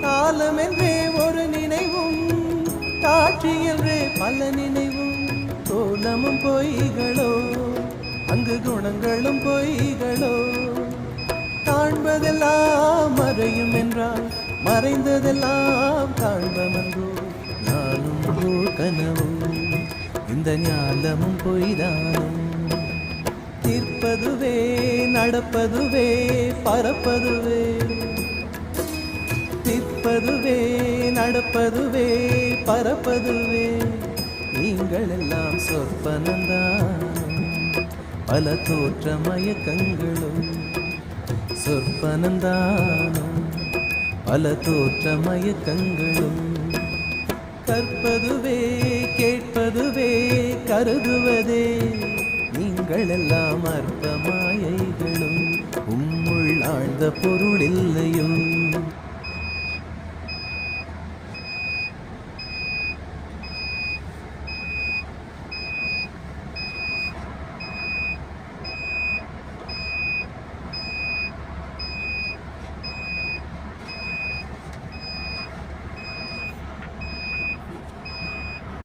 காலம் என்றே ஒரு நினைவும், காட்சி என்றே பல நினைவும், கோலமும் பொய்களோ அங்கு குணங்களும் பொய்களோ. காண்பதெல்லாம் மறையும் என்றால் மறைந்ததெல்லாம் காண்பமன்றோ. நானும் ஓர் கனவும் இந்த ஞாலமும் பொய்தானும். தீர்ப்பதுவே நடப்பதுவே பறப்பதுவே, தீர்ப்பதுவே நடப்பதுவே பறப்பதுவே. நீங்கள் எல்லாம் சொற்பனந்தான், பல தோற்ற மயக்கங்களும். சொற்பனந்தானும் பல தோற்ற மயக்கங்களும். கற்பதுவே கேட்பதுவே கருதுவதே, நீங்கள் எல்லாம் அற்ப மாயைகளும். உம்முள் ஆழ்ந்த பொருள் இல்லையோ.